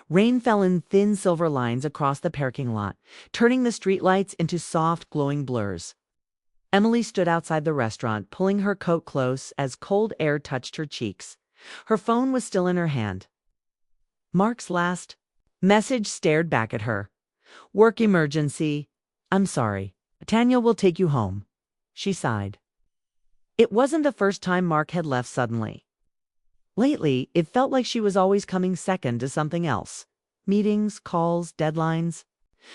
Rain fell in thin silver lines across the parking lot, turning the streetlights into soft, glowing blurs. Emily stood outside the restaurant, pulling her coat close as cold air touched her cheeks. Her phone was still in her hand. Mark's last message stared back at her. "Work emergency. I'm sorry. Tanya will take you home." She sighed. It wasn't the first time Mark had left suddenly. Lately, it felt like she was always coming second to something else. Meetings, calls, deadlines.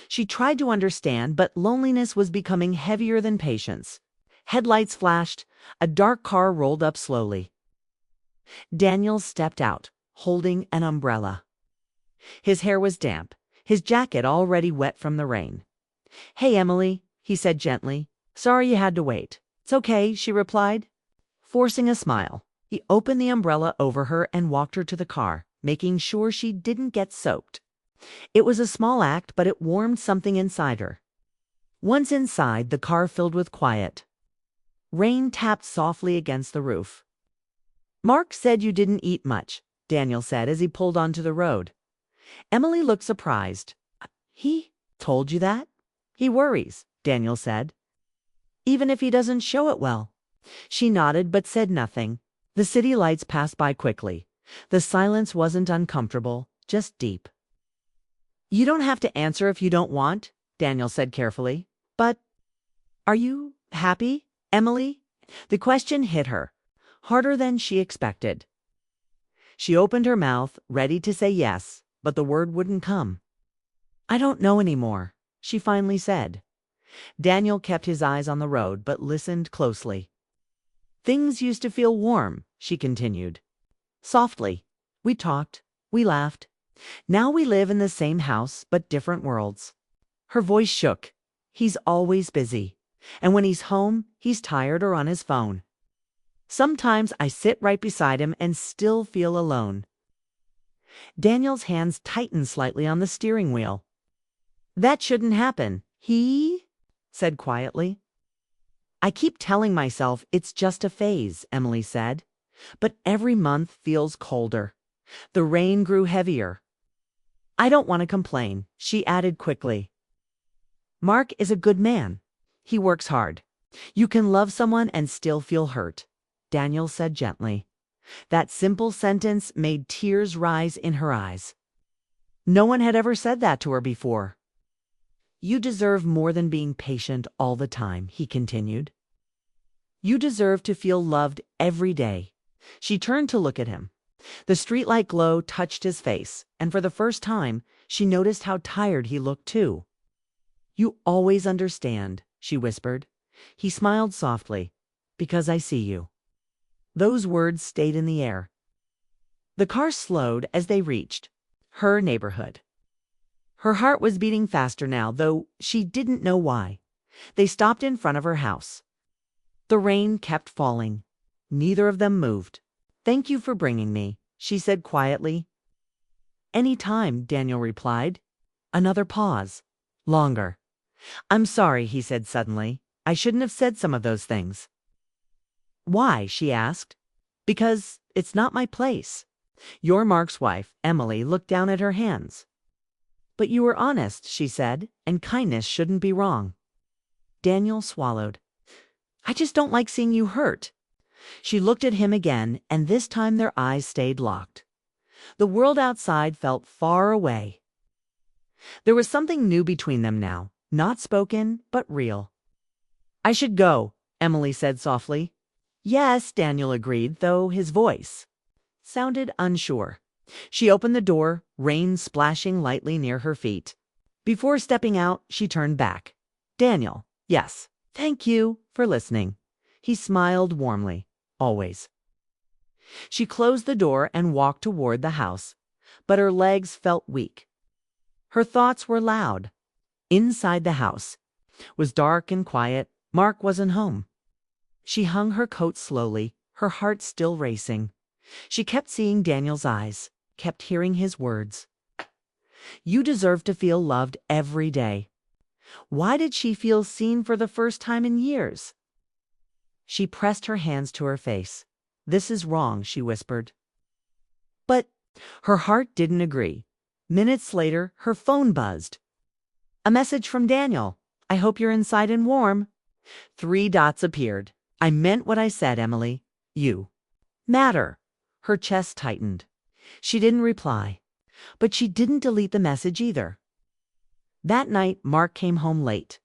She tried to understand, but loneliness was becoming heavier than patience. Headlights flashed. A dark car rolled up slowly. Daniel stepped out, holding an umbrella. His hair was damp, his jacket already wet from the rain. "Hey, Emily," he said gently. "Sorry you had to wait." "It's okay," she replied, forcing a smile. He opened the umbrella over her and walked her to the car, making sure she didn't get soaked. It was a small act, but it warmed something inside her. Once inside, the car filled with quiet. Rain tapped softly against the roof. "Mark said you didn't eat much," Daniel said as he pulled onto the road. Emily looked surprised. "He told you that?" "He worries," Daniel said. "Even if he doesn't show it well." She nodded but said nothing. The city lights passed by quickly. The silence wasn't uncomfortable, just deep. "You don't have to answer if you don't want," Daniel said carefully. "But are you happy, Emily?" The question hit her, harder than she expected. She opened her mouth, ready to say yes, but the word wouldn't come. "I don't know anymore," she finally said. Daniel kept his eyes on the road, but listened closely. "Things used to feel warm," she continued. "Softly. We talked. We laughed. Now we live in the same house, but different worlds." Her voice shook. "He's always busy. And when he's home, he's tired or on his phone. Sometimes I sit right beside him and still feel alone." Daniel's hands tightened slightly on the steering wheel. "That shouldn't happen," he said quietly. "I keep telling myself it's just a phase," Emily said. "But every month feels colder. The rain grew heavier." "I don't want to complain," she added quickly. "Mark is a good man. He works hard. You can love someone and still feel hurt," Daniel said gently. That simple sentence made tears rise in her eyes. No one had ever said that to her before. "You deserve more than being patient all the time," he continued. "You deserve to feel loved every day." She turned to look at him. The streetlight glow touched his face, and for the first time, she noticed how tired he looked too. "You always understand," she whispered. He smiled softly. "Because I see you." Those words stayed in the air. The car slowed as they reached her neighborhood. Her heart was beating faster now, though she didn't know why. They stopped in front of her house. The rain kept falling. Neither of them moved. "Thank you for bringing me," she said quietly. "Any time," Daniel replied. Another pause. Longer. "I'm sorry," he said suddenly. "I shouldn't have said some of those things." "Why?" she asked. "Because it's not my place." You're Mark's wife." Emily looked down at her hands. "But you were honest," she said, "and kindness shouldn't be wrong." Daniel swallowed. "I just don't like seeing you hurt." She looked at him again, and this time their eyes stayed locked. The world outside felt far away. There was something new between them now, not spoken, but real. "I should go," Emily said softly. "Yes," Daniel agreed, though his voice sounded unsure. She opened the door, rain splashing lightly near her feet. Before stepping out, she turned back. "Daniel, yes, thank you for listening." He smiled warmly. "Always." She closed the door and walked toward the house, but her legs felt weak. Her thoughts were loud. Inside the house was dark and quiet. Mark wasn't home. She hung her coat slowly, her heart still racing. She kept seeing Daniel's eyes, kept hearing his words. "You deserve to feel loved every day." Why did she feel seen for the first time in years? She pressed her hands to her face. "This is wrong," she whispered. But her heart didn't agree. Minutes later, her phone buzzed. A message from Daniel. I hope you're inside and warm. 3 dots appeared. I meant what I said, Emily. You matter. Her chest tightened. She didn't reply, but she didn't delete the message either. That night, Mark came home late.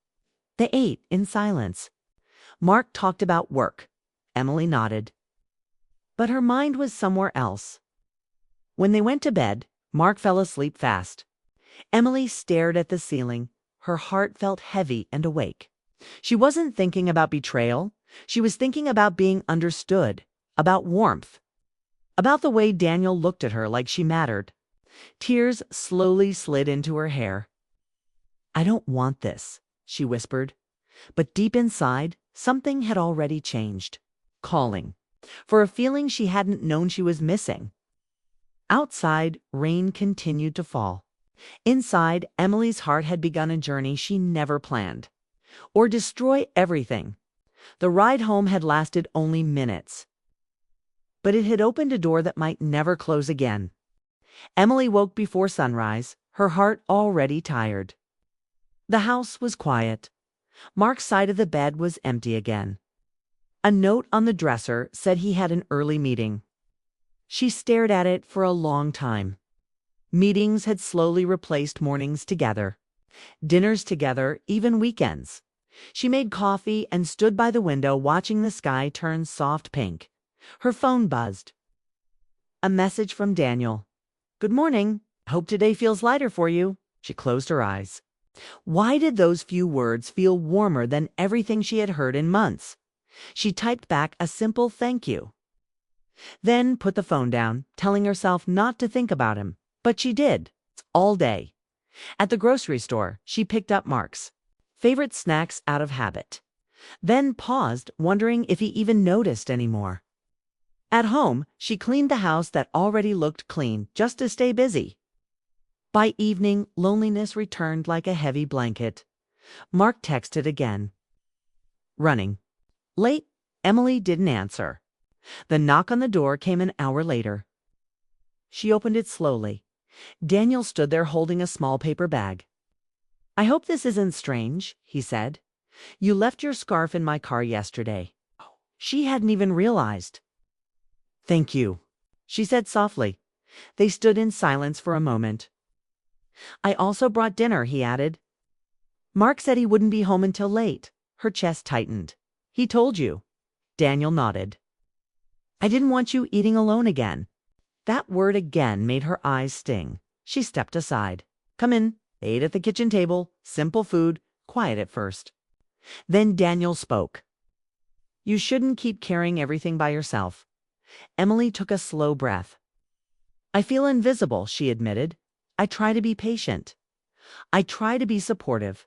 They ate in silence. Mark talked about work. Emily nodded. But her mind was somewhere else. When they went to bed, Mark fell asleep fast. Emily stared at the ceiling. Her heart felt heavy and awake. She wasn't thinking about betrayal. She was thinking about being understood, about warmth, about the way Daniel looked at her like she mattered. Tears slowly slid into her hair. I don't want this, she whispered. But deep inside, something had already changed. Calling. For a feeling she hadn't known she was missing. Outside, rain continued to fall. Inside, Emily's heart had begun a journey she never planned. Or destroy everything. The ride home had lasted only minutes. But it had opened a door that might never close again. Emily woke before sunrise, her heart already tired. The house was quiet. Mark's side of the bed was empty again. A note on the dresser said he had an early meeting. She stared at it for a long time. Meetings had slowly replaced mornings together. Dinners together, even weekends. She made coffee and stood by the window watching the sky turn soft pink. Her phone buzzed. A message from Daniel. Good morning. Hope today feels lighter for you. She closed her eyes. Why did those few words feel warmer than everything she had heard in months? She typed back a simple thank you. Then put the phone down, telling herself not to think about him. But she did, all day. At the grocery store, she picked up Mark's favorite snacks out of habit. Then paused, wondering if he even noticed anymore. At home, she cleaned the house that already looked clean just to stay busy. By evening, loneliness returned like a heavy blanket. Mark texted again. Running. Late, Emily didn't answer. The knock on the door came an hour later. She opened it slowly. Daniel stood there holding a small paper bag. I hope this isn't strange, he said. You left your scarf in my car yesterday. She hadn't even realized. Thank you, she said softly. They stood in silence for a moment. I also brought dinner, he added. Mark said he wouldn't be home until late. Her chest tightened. He told you. Daniel nodded. I didn't want you eating alone again. That word again made her eyes sting. She stepped aside. Come in. They ate at the kitchen table. Simple food. Quiet at first. Then Daniel spoke. You shouldn't keep carrying everything by yourself. Emily took a slow breath. I feel invisible, she admitted. I try to be patient. I try to be supportive.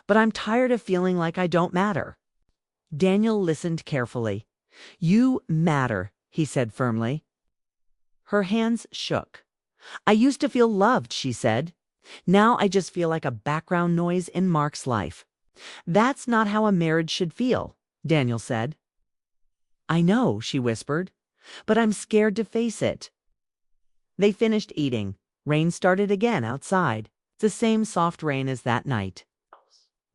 But I'm tired of feeling like I don't matter. Daniel listened carefully. You matter, he said firmly. Her hands shook. I used to feel loved, she said. Now I just feel like a background noise in Mark's life. That's not how a marriage should feel, Daniel said. I know, she whispered, but I'm scared to face it. They finished eating. Rain started again outside, the same soft rain as that night.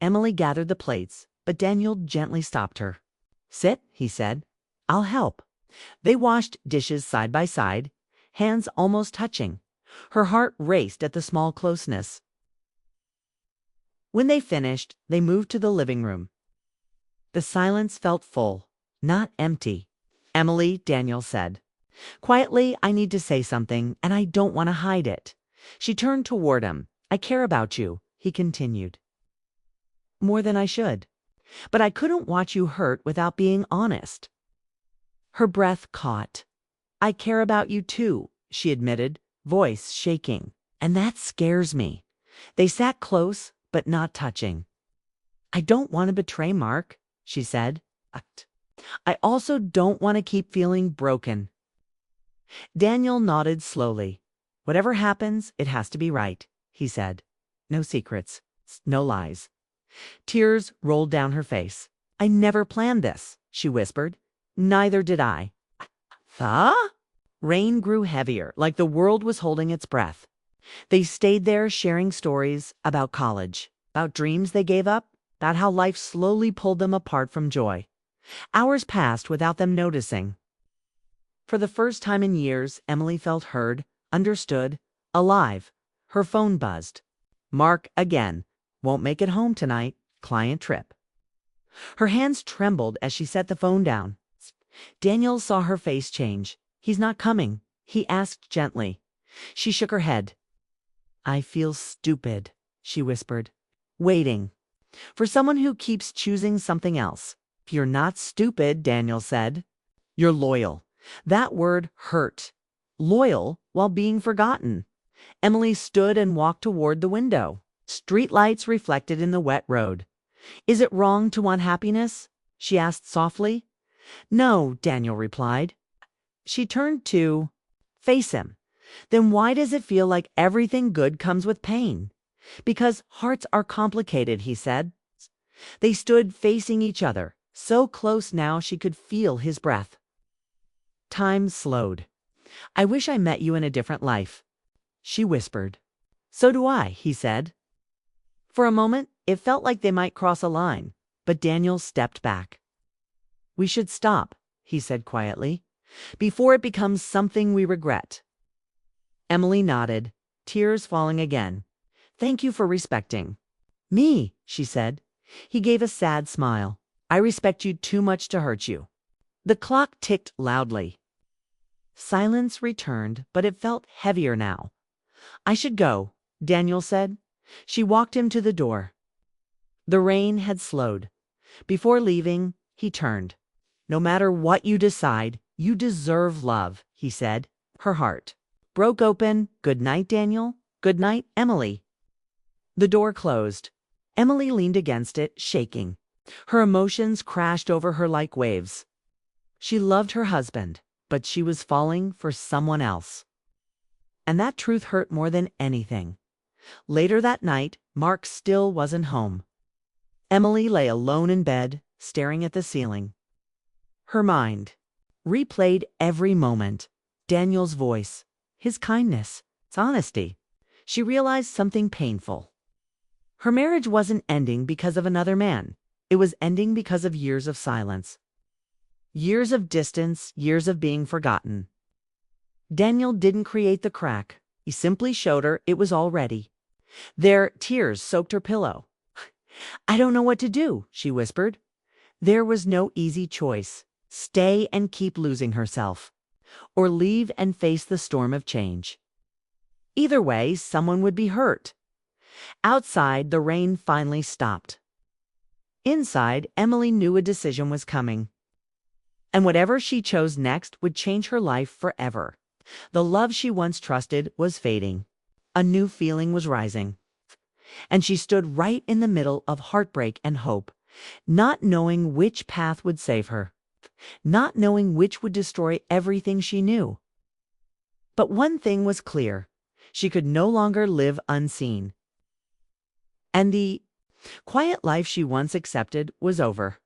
Emily gathered the plates, but Daniel gently stopped her. Sit, he said. I'll help. They washed dishes side by side, hands almost touching. Her heart raced at the small closeness. When they finished, they moved to the living room. The silence felt full, not empty. Emily, Daniel said. Quietly, I need to say something, and I don't want to hide it. She turned toward him. I care about you, he continued. More than I should. But I couldn't watch you hurt without being honest. Her breath caught. I care about you too, she admitted, voice shaking. And that scares me. They sat close, but not touching. I don't want to betray Mark, she said. I also don't want to keep feeling broken. Daniel nodded slowly. Whatever happens, it has to be right, he said. No secrets, no lies. Tears rolled down her face. I never planned this, she whispered. Neither did I. Huh? Rain grew heavier, like the world was holding its breath. They stayed there sharing stories about college, about dreams they gave up, about how life slowly pulled them apart from joy. Hours passed without them noticing. For the first time in years, Emily felt heard, understood, alive. Her phone buzzed. Mark again. Won't make it home tonight. Client trip. Her hands trembled as she set the phone down. Daniel saw her face change. He's not coming, he asked gently. She shook her head. I feel stupid, she whispered. Waiting. For someone who keeps choosing something else. You're not stupid, Daniel said. You're loyal. That word hurt. Loyal while being forgotten. Emily stood and walked toward the window. Streetlights reflected in the wet road. Is it wrong to want happiness? She asked softly. No, Daniel replied. She turned to face him. Then why does it feel like everything good comes with pain? Because hearts are complicated, he said. They stood facing each other, so close now she could feel his breath. Time slowed. I wish I met you in a different life, she whispered. So do I, he said. For a moment, it felt like they might cross a line, but Daniel stepped back. We should stop, he said quietly, before it becomes something we regret. Emily nodded, tears falling again. Thank you for respecting me, she said. He gave a sad smile. I respect you too much to hurt you. The clock ticked loudly. Silence returned, but it felt heavier now. I should go, Daniel said. She walked him to the door. The rain had slowed. Before leaving, he turned. No matter what you decide, you deserve love, he said. Her heart broke open. Good night, Daniel. Good night, Emily. The door closed. Emily leaned against it, shaking. Her emotions crashed over her like waves. She loved her husband, but she was falling for someone else. And that truth hurt more than anything. Later that night, Mark still wasn't home. Emily lay alone in bed, staring at the ceiling. Her mind replayed every moment. Daniel's voice, his kindness, his honesty. She realized something painful. Her marriage wasn't ending because of another man. It was ending because of years of silence. Years of distance, years of being forgotten. Daniel didn't create the crack. He simply showed her it was already. Their tears soaked her pillow. I don't know what to do, she whispered. There was no easy choice. Stay and keep losing herself, or leave and face the storm of change. Either way, someone would be hurt. Outside, the rain finally stopped. Inside, Emily knew a decision was coming. And whatever she chose next would change her life forever. The love she once trusted was fading. A new feeling was rising. And she stood right in the middle of heartbreak and hope, not knowing which path would save her, not knowing which would destroy everything she knew. But one thing was clear. She could no longer live unseen. And the quiet life she once accepted was over.